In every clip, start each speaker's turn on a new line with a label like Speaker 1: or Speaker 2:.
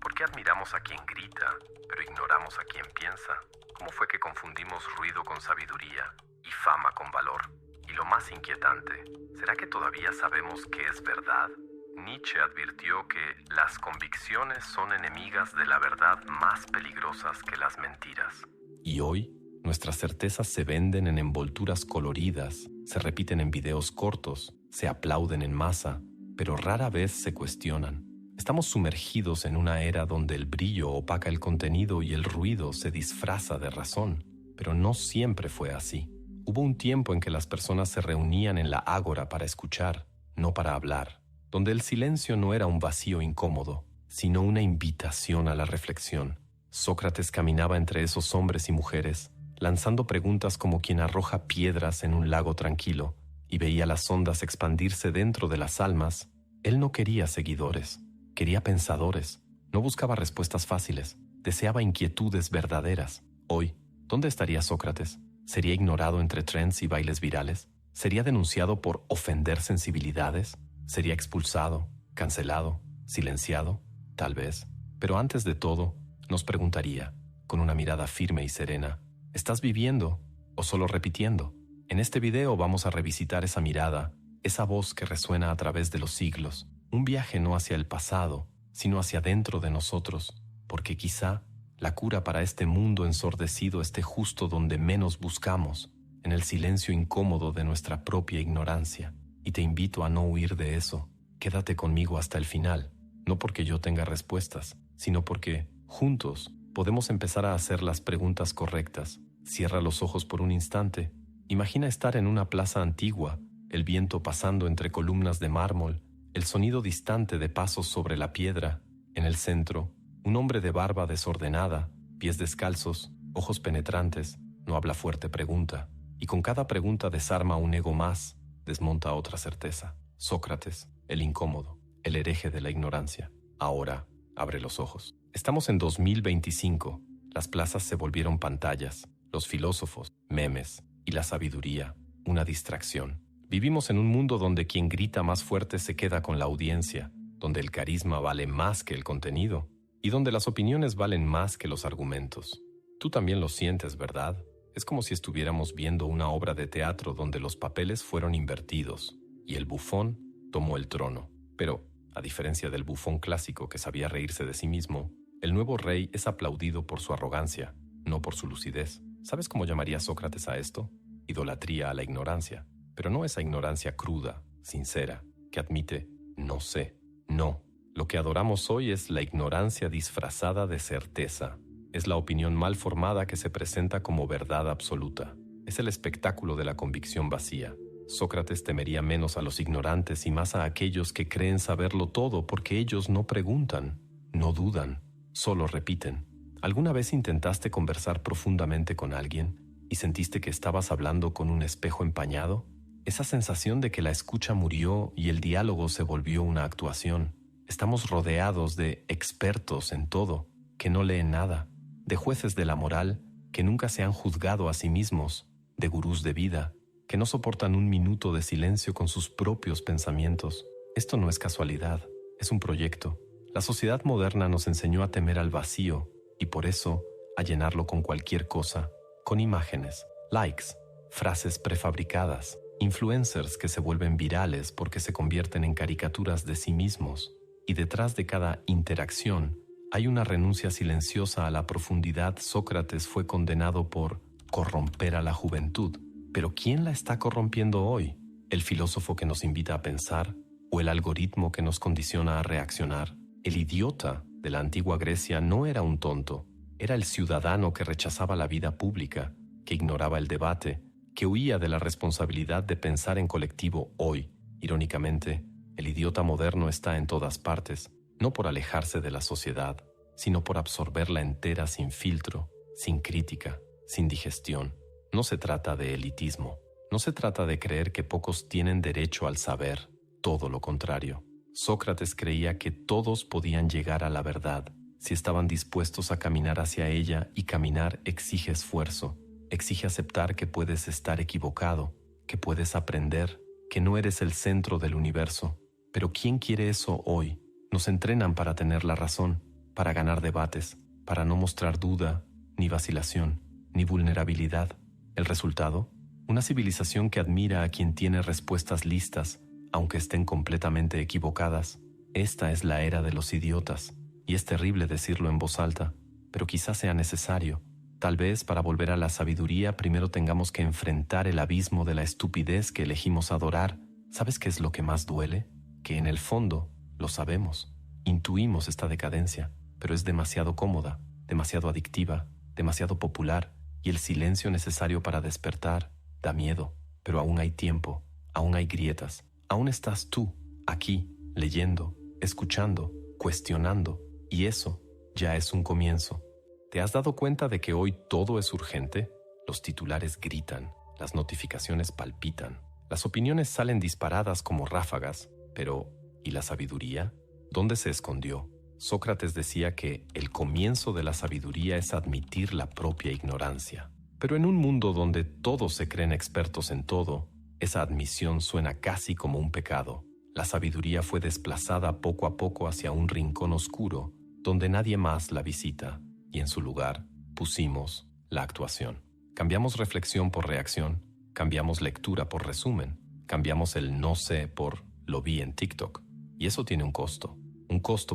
Speaker 1: ¿Por qué admiramos a quien grita, pero ignoramos a quien piensa? ¿Cómo fue que confundimos ruido con sabiduría y fama con valor? Y lo más inquietante, ¿será que todavía sabemos qué es verdad? Nietzsche advirtió que las convicciones son enemigas de la verdad más peligrosas que las mentiras. Y hoy, nuestras certezas se venden en envolturas coloridas, se repiten en videos cortos, se aplauden en masa, pero rara vez se cuestionan. Estamos sumergidos en una era donde el brillo opaca el contenido y el ruido se disfraza de razón, pero no siempre fue así. Hubo un tiempo en que las personas se reunían en la ágora para escuchar, no para hablar, donde el silencio no era un vacío incómodo, sino una invitación a la reflexión. Sócrates caminaba entre esos hombres y mujeres, lanzando preguntas como quien arroja piedras en un lago tranquilo, y veía las ondas expandirse dentro de las almas. Él no quería seguidores, quería pensadores. No buscaba respuestas fáciles, deseaba inquietudes verdaderas. Hoy, ¿dónde estaría Sócrates? ¿Sería ignorado entre trends y bailes virales? ¿Sería denunciado por ofender sensibilidades? ¿Sería expulsado, cancelado, silenciado? Tal vez. Pero antes de todo, nos preguntaría, con una mirada firme y serena, ¿estás viviendo o solo repitiendo? En este video vamos a revisitar esa mirada, esa voz que resuena a través de los siglos. Un viaje no hacia el pasado, sino hacia dentro de nosotros, porque quizá la cura para este mundo ensordecido esté justo donde menos buscamos, en el silencio incómodo de nuestra propia ignorancia. Y te invito a no huir de eso. Quédate conmigo hasta el final, no porque yo tenga respuestas, sino porque, juntos, podemos empezar a hacer las preguntas correctas. Cierra los ojos por un instante. Imagina estar en una plaza antigua, el viento pasando entre columnas de mármol, el sonido distante de pasos sobre la piedra. En el centro, un hombre de barba desordenada, pies descalzos, ojos penetrantes, no habla fuerte, pregunta. Y con cada pregunta desarma un ego más, desmonta otra certeza. Sócrates, el incómodo, el hereje de la ignorancia. Ahora, abre los ojos. Estamos en 2025. Las plazas se volvieron pantallas, los filósofos, memes, y la sabiduría, una distracción. Vivimos en un mundo donde quien grita más fuerte se queda con la audiencia, donde el carisma vale más que el contenido, y donde las opiniones valen más que los argumentos. Tú también lo sientes, ¿verdad? Es como si estuviéramos viendo una obra de teatro donde los papeles fueron invertidos, y el bufón tomó el trono. Pero, a diferencia del bufón clásico que sabía reírse de sí mismo, el nuevo rey es aplaudido por su arrogancia, no por su lucidez. ¿Sabes cómo llamaría Sócrates a esto? Idolatría a la ignorancia. Pero no esa ignorancia cruda, sincera, que admite no sé, no. Lo que adoramos hoy es la ignorancia disfrazada de certeza. Es la opinión mal formada que se presenta como verdad absoluta. Es el espectáculo de la convicción vacía. Sócrates temería menos a los ignorantes y más a aquellos que creen saberlo todo porque ellos no preguntan, no dudan, solo repiten. ¿Alguna vez intentaste conversar profundamente con alguien y sentiste que estabas hablando con un espejo empañado? Esa sensación de que la escucha murió y el diálogo se volvió una actuación. Estamos rodeados de expertos en todo, que no leen nada, de jueces de la moral que nunca se han juzgado a sí mismos, de gurús de vida que no soportan un minuto de silencio con sus propios pensamientos. Esto no es casualidad, es un proyecto. La sociedad moderna nos enseñó a temer al vacío y por eso a llenarlo con cualquier cosa, con imágenes, likes, frases prefabricadas, influencers que se vuelven virales porque se convierten en caricaturas de sí mismos. Y detrás de cada interacción hay una renuncia silenciosa a la profundidad. Sócrates fue condenado por corromper a la juventud. ¿Pero quién la está corrompiendo hoy? ¿El filósofo que nos invita a pensar? ¿O el algoritmo que nos condiciona a reaccionar? El idiota de la antigua Grecia no era un tonto. Era el ciudadano que rechazaba la vida pública, que ignoraba el debate, que huía de la responsabilidad de pensar en colectivo hoy. Irónicamente, el idiota moderno está en todas partes, no por alejarse de la sociedad, sino por absorberla entera sin filtro, sin crítica, sin digestión. No se trata de elitismo, no se trata de creer que pocos tienen derecho al saber, todo lo contrario. Sócrates creía que todos podían llegar a la verdad si estaban dispuestos a caminar hacia ella, y caminar exige esfuerzo, exige aceptar que puedes estar equivocado, que puedes aprender, que no eres el centro del universo. Pero ¿quién quiere eso hoy? Nos entrenan para tener la razón, para ganar debates, para no mostrar duda, ni vacilación, ni vulnerabilidad. ¿El resultado? Una civilización que admira a quien tiene respuestas listas, aunque estén completamente equivocadas. Esta es la era de los idiotas, y es terrible decirlo en voz alta, pero quizás sea necesario. Tal vez para volver a la sabiduría primero tengamos que enfrentar el abismo de la estupidez que elegimos adorar. ¿Sabes qué es lo que más duele? Que en el fondo lo sabemos, intuimos esta decadencia, pero es demasiado cómoda, demasiado adictiva, demasiado popular, y el silencio necesario para despertar da miedo. Pero aún hay tiempo, aún hay grietas, aún estás tú, aquí, leyendo, escuchando, cuestionando, y eso ya es un comienzo. ¿Te has dado cuenta de que hoy todo es urgente? Los titulares gritan, las notificaciones palpitan, las opiniones salen disparadas como ráfagas, pero ¿y la sabiduría? ¿Dónde se escondió? Sócrates decía que el comienzo de la sabiduría es admitir la propia ignorancia. Pero en un mundo donde todos se creen expertos en todo, esa admisión suena casi como un pecado. La sabiduría fue desplazada poco a poco hacia un rincón oscuro donde nadie más la visita, y en su lugar pusimos la actuación. Cambiamos reflexión por reacción, cambiamos lectura por resumen, cambiamos el no sé por lo vi en TikTok. Y eso tiene un costo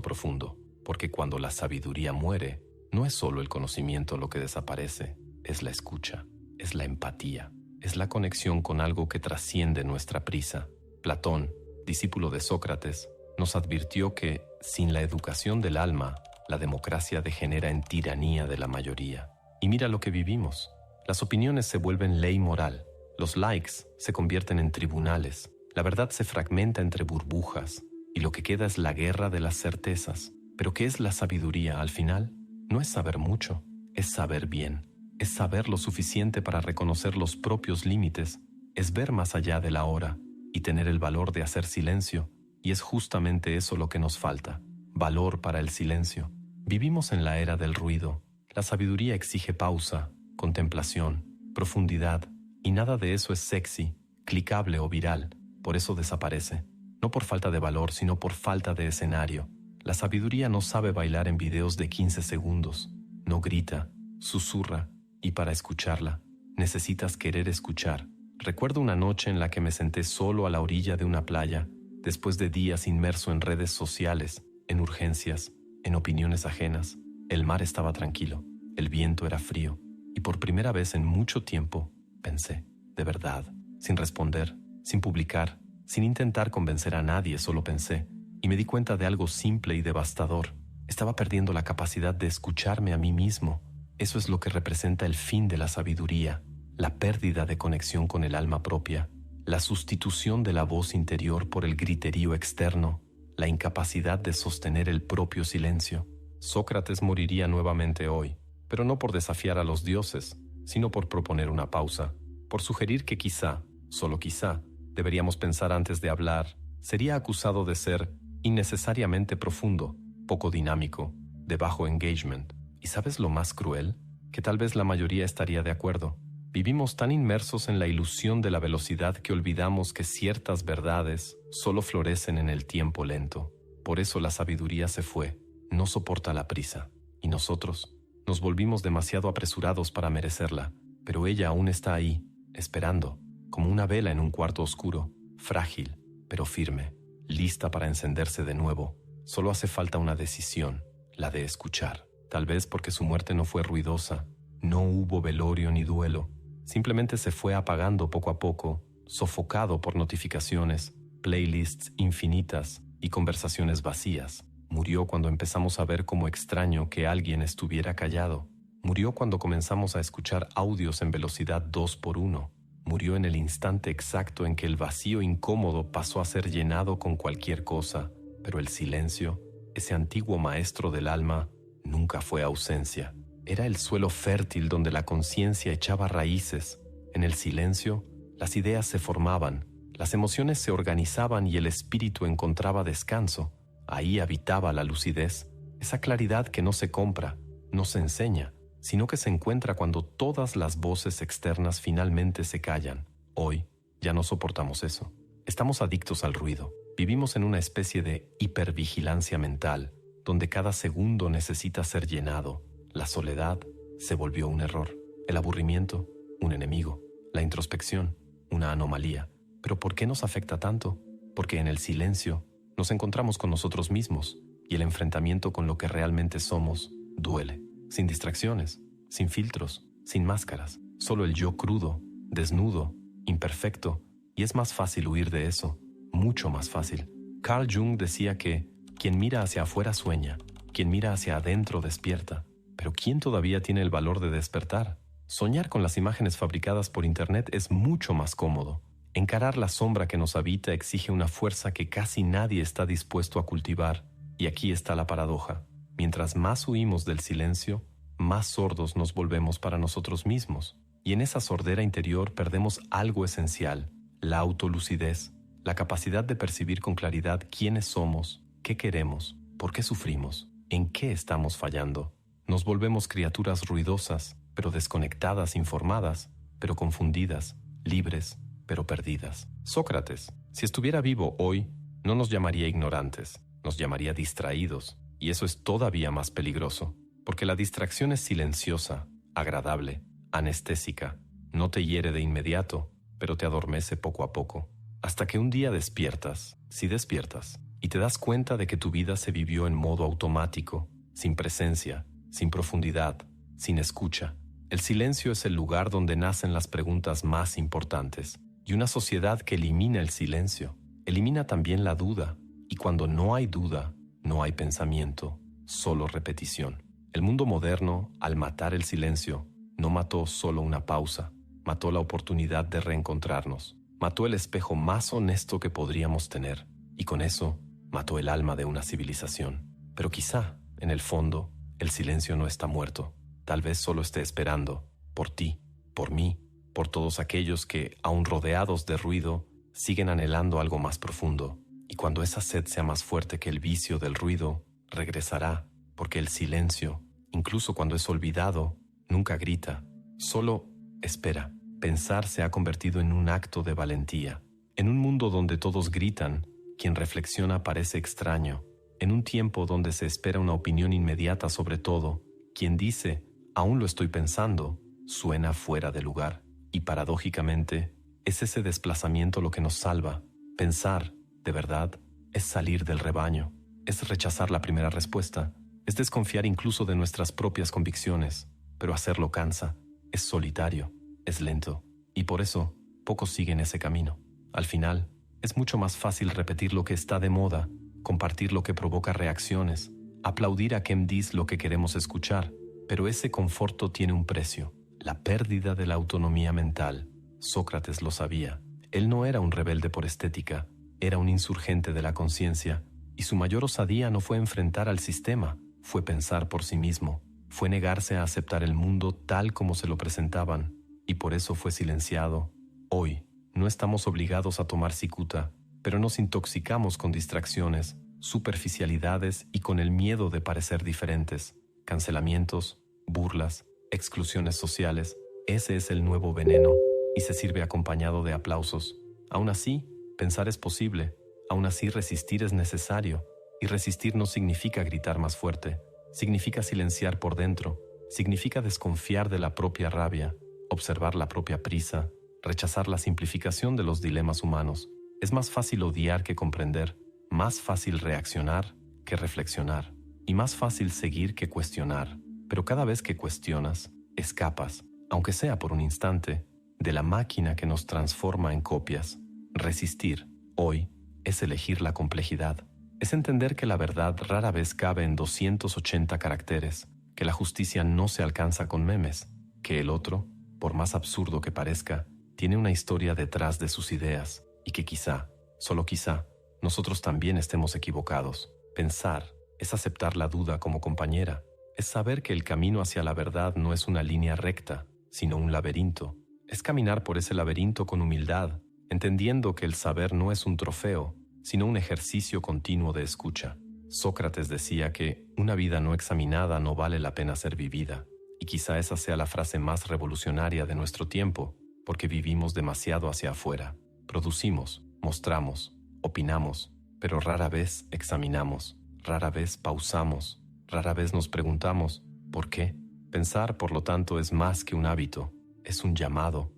Speaker 1: profundo, porque cuando la sabiduría muere, no es solo el conocimiento lo que desaparece, es la escucha, es la empatía, es la conexión con algo que trasciende nuestra prisa. Platón, discípulo de Sócrates, nos advirtió que, sin la educación del alma, la democracia degenera en tiranía de la mayoría. Y mira lo que vivimos. Las opiniones se vuelven ley moral, los likes se convierten en tribunales, la verdad se fragmenta entre burbujas, y lo que queda es la guerra de las certezas. ¿Pero qué es la sabiduría al final? No es saber mucho, es saber bien, es saber lo suficiente para reconocer los propios límites, es ver más allá de la hora y tener el valor de hacer silencio, y es justamente eso lo que nos falta, valor para el silencio. Vivimos en la era del ruido. La sabiduría exige pausa, contemplación, profundidad, y nada de eso es sexy, clicable o viral. Por eso desaparece. No por falta de valor, sino por falta de escenario. La sabiduría no sabe bailar en videos de 15 segundos. No grita, susurra, y para escucharla, necesitas querer escuchar. Recuerdo una noche en la que me senté solo a la orilla de una playa, después de días inmerso en redes sociales, en urgencias, en opiniones ajenas. El mar estaba tranquilo, el viento era frío, y por primera vez en mucho tiempo pensé, de verdad, sin responder, sin publicar, sin intentar convencer a nadie, solo pensé, y me di cuenta de algo simple y devastador. Estaba perdiendo la capacidad de escucharme a mí mismo. Eso es lo que representa el fin de la sabiduría, la pérdida de conexión con el alma propia, la sustitución de la voz interior por el griterío externo, la incapacidad de sostener el propio silencio. Sócrates moriría nuevamente hoy, pero no por desafiar a los dioses, sino por proponer una pausa, por sugerir que quizá, solo quizá, deberíamos pensar antes de hablar. Sería acusado de ser innecesariamente profundo, poco dinámico, de bajo engagement. ¿Y sabes lo más cruel? Que tal vez la mayoría estaría de acuerdo. Vivimos tan inmersos en la ilusión de la velocidad que olvidamos que ciertas verdades solo florecen en el tiempo lento. Por eso la sabiduría se fue, no soporta la prisa, y nosotros nos volvimos demasiado apresurados para merecerla, pero ella aún está ahí, esperando, como una vela en un cuarto oscuro, frágil, pero firme, lista para encenderse de nuevo. Solo hace falta una decisión, la de escuchar. Tal vez porque su muerte no fue ruidosa, no hubo velorio ni duelo, simplemente se fue apagando poco a poco, sofocado por notificaciones, playlists infinitas y conversaciones vacías. Murió cuando empezamos a ver como extraño que alguien estuviera callado. Murió cuando comenzamos a escuchar audios en velocidad 2x1. Murió en el instante exacto en que el vacío incómodo pasó a ser llenado con cualquier cosa, pero el silencio, ese antiguo maestro del alma, nunca fue ausencia. Era el suelo fértil donde la conciencia echaba raíces. En el silencio, las ideas se formaban, las emociones se organizaban y el espíritu encontraba descanso. Ahí habitaba la lucidez, esa claridad que no se compra, no se enseña, sino que se encuentra cuando todas las voces externas finalmente se callan. Hoy ya no soportamos eso. Estamos adictos al ruido. Vivimos en una especie de hipervigilancia mental, donde cada segundo necesita ser llenado. La soledad se volvió un error, el aburrimiento, un enemigo, la introspección, una anomalía. ¿Pero por qué nos afecta tanto? Porque en el silencio nos encontramos con nosotros mismos y el enfrentamiento con lo que realmente somos duele. Sin distracciones, sin filtros, sin máscaras, solo el yo crudo, desnudo, imperfecto, y es más fácil huir de eso, mucho más fácil. Carl Jung decía que quien mira hacia afuera sueña, quien mira hacia adentro despierta, pero ¿quién todavía tiene el valor de despertar? Soñar con las imágenes fabricadas por Internet es mucho más cómodo. Encarar la sombra que nos habita exige una fuerza que casi nadie está dispuesto a cultivar, y aquí está la paradoja. Mientras más huimos del silencio, más sordos nos volvemos para nosotros mismos, y en esa sordera interior perdemos algo esencial, la autolucidez, la capacidad de percibir con claridad quiénes somos, qué queremos, por qué sufrimos, en qué estamos fallando. Nos volvemos criaturas ruidosas, pero desconectadas, informadas, pero confundidas, libres, pero perdidas. Sócrates, si estuviera vivo hoy, no nos llamaría ignorantes, nos llamaría distraídos, y eso es todavía más peligroso, porque la distracción es silenciosa, agradable, anestésica, no te hiere de inmediato, pero te adormece poco a poco, hasta que un día despiertas, si despiertas, y te das cuenta de que tu vida se vivió en modo automático, sin presencia, sin profundidad, sin escucha. El silencio es el lugar donde nacen las preguntas más importantes, y una sociedad que elimina el silencio, elimina también la duda, y cuando no hay duda, no hay pensamiento, solo repetición. El mundo moderno, al matar el silencio, no mató solo una pausa, mató la oportunidad de reencontrarnos, mató el espejo más honesto que podríamos tener, y con eso mató el alma de una civilización. Pero quizá, en el fondo, el silencio no está muerto, tal vez solo esté esperando, por ti, por mí, por todos aquellos que, aun rodeados de ruido, siguen anhelando algo más profundo. Y cuando esa sed sea más fuerte que el vicio del ruido, regresará, porque el silencio, incluso cuando es olvidado, nunca grita, solo espera. Pensar se ha convertido en un acto de valentía. En un mundo donde todos gritan, quien reflexiona parece extraño. En un tiempo donde se espera una opinión inmediata sobre todo, quien dice, aún lo estoy pensando, suena fuera de lugar. Y paradójicamente, es ese desplazamiento lo que nos salva. Pensar, de verdad, es salir del rebaño, es rechazar la primera respuesta, es desconfiar incluso de nuestras propias convicciones, pero hacerlo cansa, es solitario, es lento, y por eso pocos siguen ese camino. Al final, es mucho más fácil repetir lo que está de moda, compartir lo que provoca reacciones, aplaudir a quien dice lo que queremos escuchar, pero ese conforto tiene un precio, la pérdida de la autonomía mental. Sócrates lo sabía. Él no era un rebelde por estética, era un insurgente de la conciencia, y su mayor osadía no fue enfrentar al sistema, fue pensar por sí mismo, fue negarse a aceptar el mundo tal como se lo presentaban, y por eso fue silenciado. Hoy, no estamos obligados a tomar cicuta, pero nos intoxicamos con distracciones, superficialidades y con el miedo de parecer diferentes, cancelamientos, burlas, exclusiones sociales. Ese es el nuevo veneno, y se sirve acompañado de aplausos. Aún así, pensar es posible, aún así resistir es necesario, y resistir no significa gritar más fuerte, significa silenciar por dentro, significa desconfiar de la propia rabia, observar la propia prisa, rechazar la simplificación de los dilemas humanos. Es más fácil odiar que comprender, más fácil reaccionar que reflexionar, y más fácil seguir que cuestionar. Pero cada vez que cuestionas, escapas, aunque sea por un instante, de la máquina que nos transforma en copias. Resistir, hoy, es elegir la complejidad. Es entender que la verdad rara vez cabe en 280 caracteres, que la justicia no se alcanza con memes, que el otro, por más absurdo que parezca, tiene una historia detrás de sus ideas, y que quizá, solo quizá, nosotros también estemos equivocados. Pensar es aceptar la duda como compañera, es saber que el camino hacia la verdad no es una línea recta, sino un laberinto. Es caminar por ese laberinto con humildad, entendiendo que el saber no es un trofeo, sino un ejercicio continuo de escucha. Sócrates decía que una vida no examinada no vale la pena ser vivida, y quizá esa sea la frase más revolucionaria de nuestro tiempo, porque vivimos demasiado hacia afuera. Producimos, mostramos, opinamos, pero rara vez examinamos, Rara vez pausamos, rara vez nos preguntamos, ¿por qué? Pensar, por lo tanto, es más que un hábito, es un llamado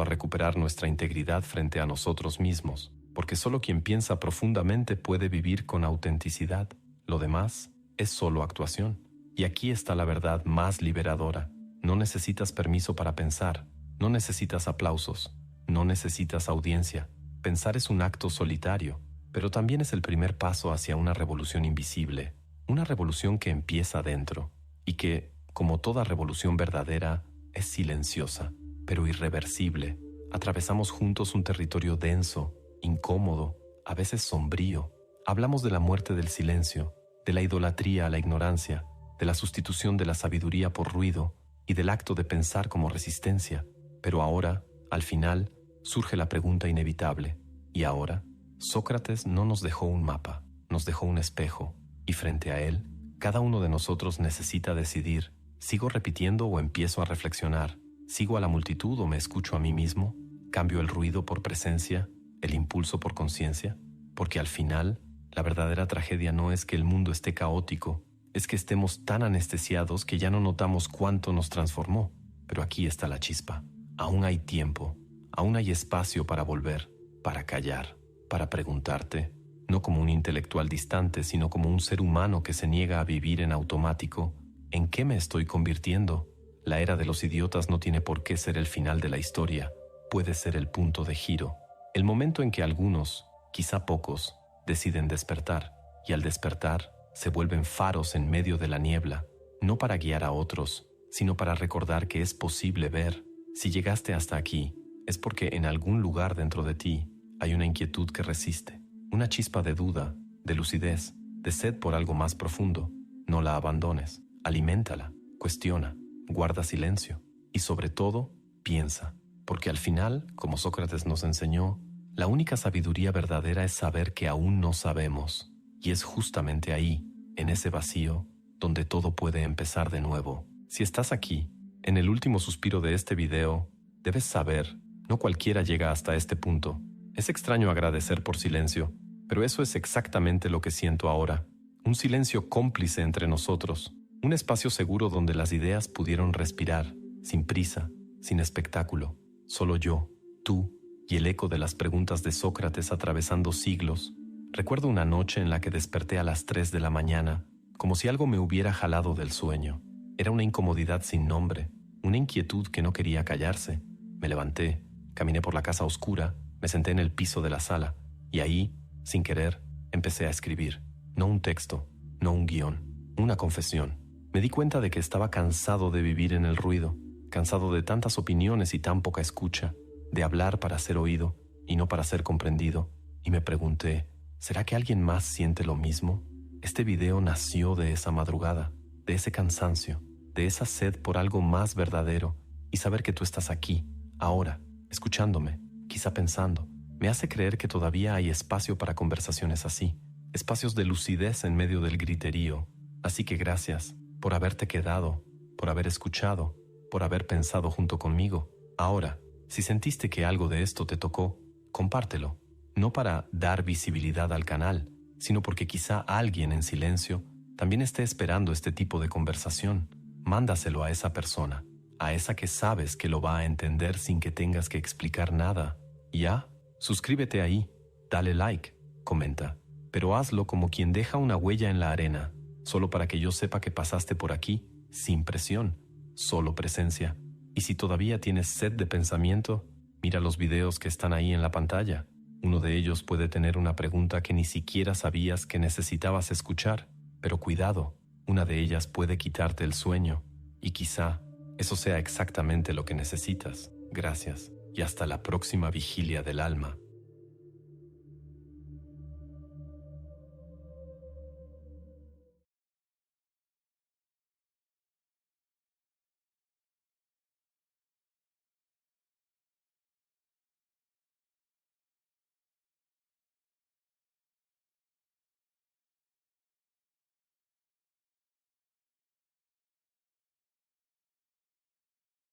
Speaker 1: a recuperar nuestra integridad frente a nosotros mismos, porque solo quien piensa profundamente puede vivir con autenticidad. Lo demás es solo actuación. Y aquí está la verdad más liberadora. No necesitas permiso para pensar, no necesitas aplausos, no necesitas audiencia. Pensar es un acto solitario, pero también es el primer paso hacia una revolución invisible, una revolución que empieza dentro y que, como toda revolución verdadera, es silenciosa, pero irreversible. Atravesamos juntos un territorio denso, incómodo, a veces sombrío. Hablamos de la muerte del silencio, de la idolatría a la ignorancia, de la sustitución de la sabiduría por ruido y del acto de pensar como resistencia. Pero ahora, al final, surge la pregunta inevitable. ¿Y ahora? Sócrates no nos dejó un mapa, nos dejó un espejo, y frente a él, cada uno de nosotros necesita decidir: ¿sigo repitiendo o empiezo a reflexionar? ¿Sigo a la multitud o me escucho a mí mismo? ¿Cambio el ruido por presencia, el impulso por conciencia? Porque al final, la verdadera tragedia no es que el mundo esté caótico, es que estemos tan anestesiados que ya no notamos cuánto nos transformó. Pero aquí está la chispa. Aún hay tiempo, aún hay espacio para volver, para callar, para preguntarte, no como un intelectual distante, sino como un ser humano que se niega a vivir en automático. ¿En qué me estoy convirtiendo? La era de los idiotas no tiene por qué ser el final de la historia, puede ser el punto de giro, el momento en que algunos, quizá pocos, deciden despertar, y al despertar se vuelven faros en medio de la niebla, no para guiar a otros, sino para recordar que es posible ver. Si llegaste hasta aquí, es porque en algún lugar dentro de ti hay una inquietud que resiste, una chispa de duda, de lucidez, de sed por algo más profundo. No la abandones, aliméntala, cuestiona, guarda silencio y sobre todo, piensa, porque al final, como Sócrates nos enseñó, la única sabiduría verdadera es saber que aún no sabemos, y es justamente ahí, en ese vacío, donde todo puede empezar de nuevo. Si estás aquí, en el último suspiro de este video, debes saber, no cualquiera llega hasta este punto. Es extraño agradecer por silencio, pero eso es exactamente lo que siento ahora. Un silencio cómplice entre nosotros, un espacio seguro donde las ideas pudieron respirar, sin prisa, sin espectáculo. Solo yo, tú y el eco de las preguntas de Sócrates atravesando siglos. Recuerdo una noche en la que desperté a las 3 de la mañana, como si algo me hubiera jalado del sueño. Era una incomodidad sin nombre, una inquietud que no quería callarse. Me levanté, caminé por la casa oscura, me senté en el piso de la sala, y ahí, sin querer, empecé a escribir. No un texto, no un guión, una confesión. Me di cuenta de que estaba cansado de vivir en el ruido, cansado de tantas opiniones y tan poca escucha, de hablar para ser oído y no para ser comprendido, y me pregunté, ¿será que alguien más siente lo mismo? Este video nació de esa madrugada, de ese cansancio, de esa sed por algo más verdadero, y saber que tú estás aquí, ahora, escuchándome, quizá pensando, me hace creer que todavía hay espacio para conversaciones así, espacios de lucidez en medio del griterío. Así que gracias por haberte quedado, por haber escuchado, por haber pensado junto conmigo. Ahora, si sentiste que algo de esto te tocó, compártelo, no para dar visibilidad al canal, sino porque quizá alguien en silencio también esté esperando este tipo de conversación. Mándaselo a esa persona, a esa que sabes que lo va a entender sin que tengas que explicar nada. ¿Ya? Suscríbete ahí, dale like, comenta, pero hazlo como quien deja una huella en la arena, solo para que yo sepa que pasaste por aquí, sin presión, solo presencia. Y si todavía tienes sed de pensamiento, mira los videos que están ahí en la pantalla. Uno de ellos puede tener una pregunta que ni siquiera sabías que necesitabas escuchar, pero cuidado, una de ellas puede quitarte el sueño, y quizá eso sea exactamente lo que necesitas. Gracias, y hasta la próxima vigilia del alma.